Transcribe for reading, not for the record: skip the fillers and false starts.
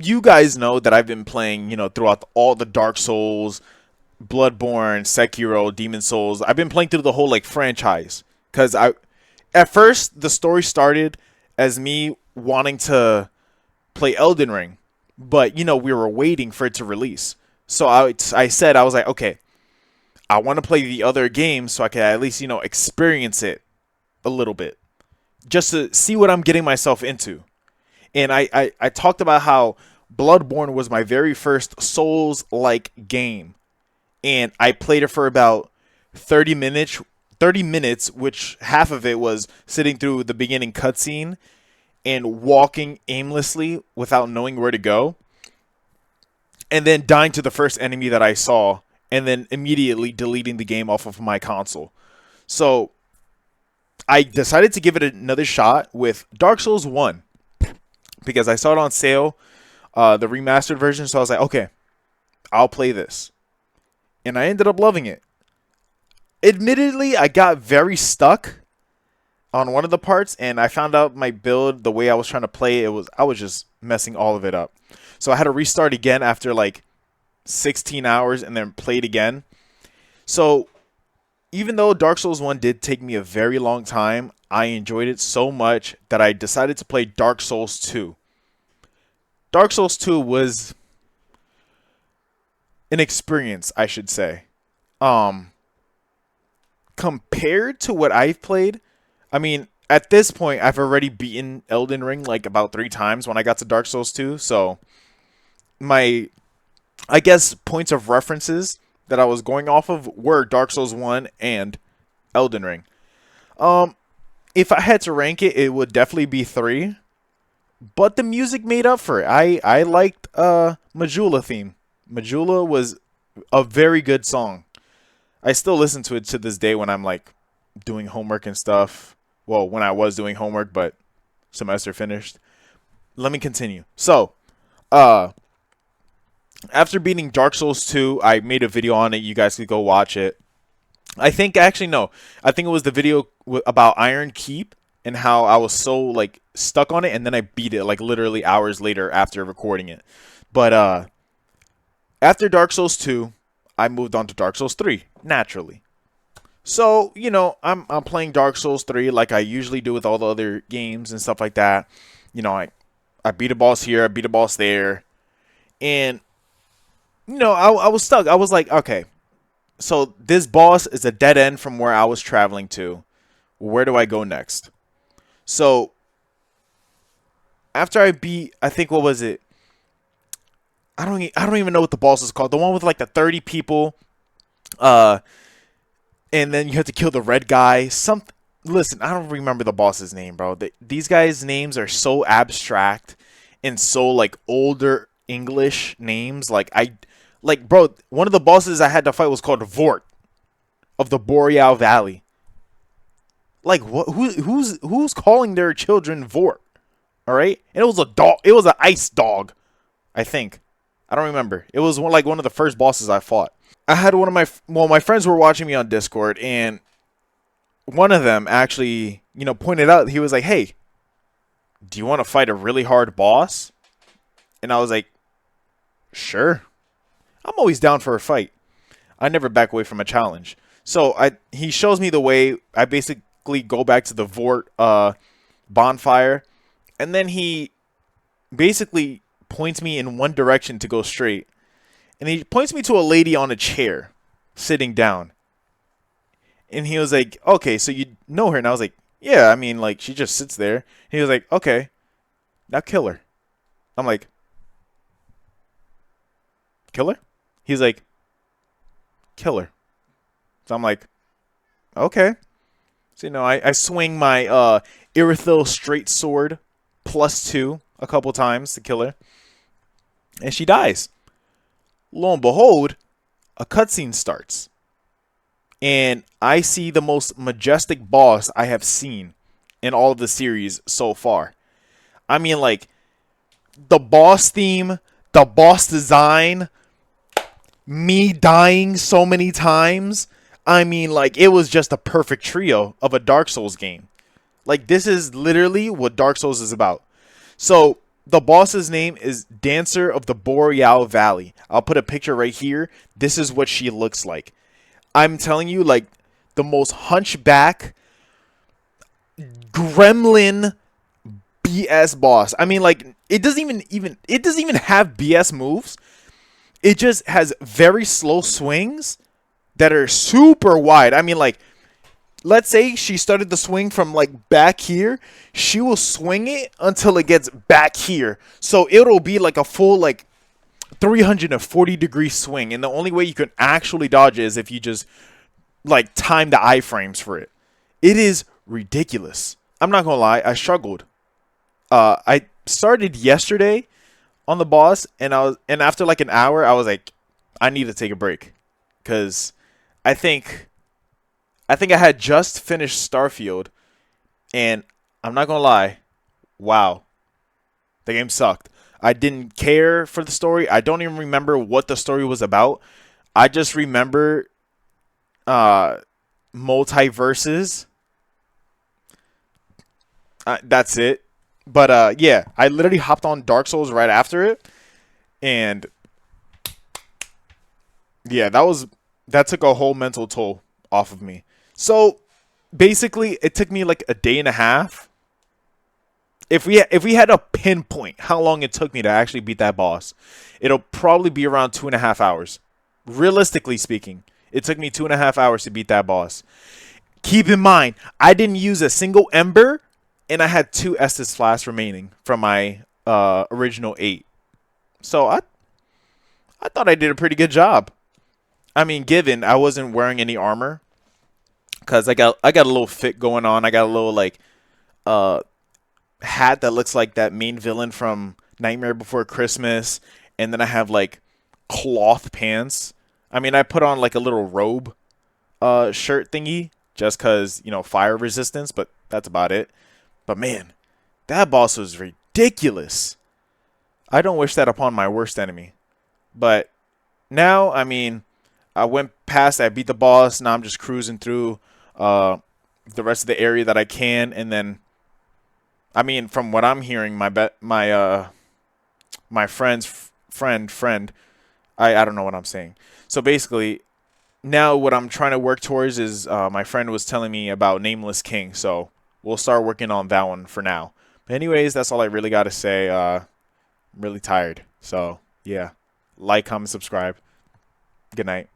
you guys know that I've been playing, throughout all the Dark Souls, Bloodborne, Sekiro, Demon Souls. I've been playing through the whole like franchise because at first the story started as me wanting to play Elden Ring, but we were waiting for it to release. So I said I was like, okay, I want to play the other games so I can at least experience it a little bit, just to see what I'm getting myself into. And I talked about how Bloodborne was my very first Souls like game, and I played it for about 30 minutes. 30 minutes, which half of it was sitting through the beginning cutscene and walking aimlessly without knowing where to go, and then dying to the first enemy that I saw, and then immediately deleting the game off of my console. So I decided to give it another shot with Dark Souls 1 because I saw it on sale, the remastered version. So I was like, okay, I'll play this. And I ended up loving it. Admittedly, I got very stuck on one of the parts, and I found out my build, the way I was trying to play it, I was just messing all of it up. So I had to restart again after like 16 hours and then play it again. So even though Dark Souls 1 did take me a very long time, I enjoyed it so much that I decided to play Dark Souls 2. Dark Souls 2 was an experience, I should say. Compared to what I've played, I mean, at this point, I've already beaten Elden Ring like about 3 times when I got to Dark Souls 2. So my, I guess, points of references that I was going off of were Dark Souls 1 and Elden Ring. If I had to rank it, it would definitely be 3. But the music made up for it. I liked Majula theme. Majula was a very good song. I still listen to it to this day when I'm like doing homework and stuff. Well, when I was doing homework, but semester finished. Let me continue. So, after beating Dark Souls 2, I made a video on it. You guys could go watch it. I think actually no. I think it was the video about Iron Keep and how I was so like stuck on it, and then I beat it like literally hours later after recording it. But after Dark Souls 2, I moved on to Dark Souls 3 naturally. So, I'm playing Dark Souls 3 like I usually do with all the other games and stuff like that. I beat a boss here, I beat a boss there. And I was stuck. I was like, okay, so this boss is a dead end from where I was traveling to. Where do I go next? So after I beat, I think, what was it? I don't even know what the boss is called. The one with like the 30 people, and then you have to kill the red guy. Listen, I don't remember the boss's name, bro. These guys' names are so abstract and so like older English names. Bro, one of the bosses I had to fight was called Vort of the Boreal Valley. Like, what? Who's calling their children Vort? All right, and it was a dog. It was an ice dog, I think. I don't remember. It was one of the first bosses I fought. I had my friends were watching me on Discord, and one of them actually, pointed out, he was like, "Hey, do you want to fight a really hard boss?" And I was like, "Sure. I'm always down for a fight. I never back away from a challenge." So he shows me the way. I basically go back to the Vort bonfire, and then he basically points me in one direction to go straight. And he points me to a lady on a chair sitting down. And he was like, "Okay, so you know her?" And I was like, "Yeah, I mean, like, she just sits there." And he was like, "Okay, now kill her." I'm like, "Kill her?" He's like, "Kill her." So I'm like, "Okay." So, I swing my Irithil straight sword +2 a couple times to kill her. And she dies. Lo and behold, a cutscene starts. And I see the most majestic boss I have seen in all of the series so far. I mean, like, the boss theme, the boss design, me dying so many times. I mean, like, it was just a perfect trio of a Dark Souls game. Like, this is literally what Dark Souls is about. So, The boss's name is Dancer of the Boreal Valley. I'll put a picture right here. This is what she looks like. I'm telling you, like, the most hunchback gremlin BS boss. I mean, like, it doesn't even have BS moves. It just has very slow swings that are super wide. I mean, like, let's say she started the swing from like back here, she will swing it until it gets back here. So it'll be like a full like 340-degree swing, and the only way you can actually dodge it is if you just like time the iframes for it. It is ridiculous. I'm not gonna lie, I struggled. I started yesterday on the boss, and after like an hour, I was like, I need to take a break, because I think I had just finished Starfield, and I'm not gonna lie, wow, the game sucked. I didn't care for the story. I don't even remember what the story was about. I just remember uh, multiverses. That's it. But yeah, I literally hopped on Dark Souls right after it, and yeah, that took a whole mental toll off of me. So basically, it took me like a day and a half. If we had to pinpoint how long it took me to actually beat that boss, it'll probably be around 2.5 hours. Realistically speaking, it took me 2.5 hours to beat that boss. Keep in mind, I didn't use a single ember, and I had 2 Estus flasks remaining from my original 8. So I thought I did a pretty good job. I mean, given I wasn't wearing any armor, because I got a little fit going on. I got a little like uh hat that looks like that main villain from Nightmare Before Christmas, and then I have like cloth pants. I mean, I put on like a little robe shirt thingy just cuz, fire resistance, but that's about it. But man, that boss was ridiculous. I don't wish that upon my worst enemy. But now, I mean, I went past, I beat the boss, now I'm just cruising through the rest of the area that I can, and then I mean, from what I'm hearing, my friend's friend, I don't know what I'm saying. So basically, now what I'm trying to work towards is my friend was telling me about Nameless King, so we'll start working on that one for now. But anyways, that's all I really got to say. I'm really tired, so yeah, like, comment, subscribe. Good night.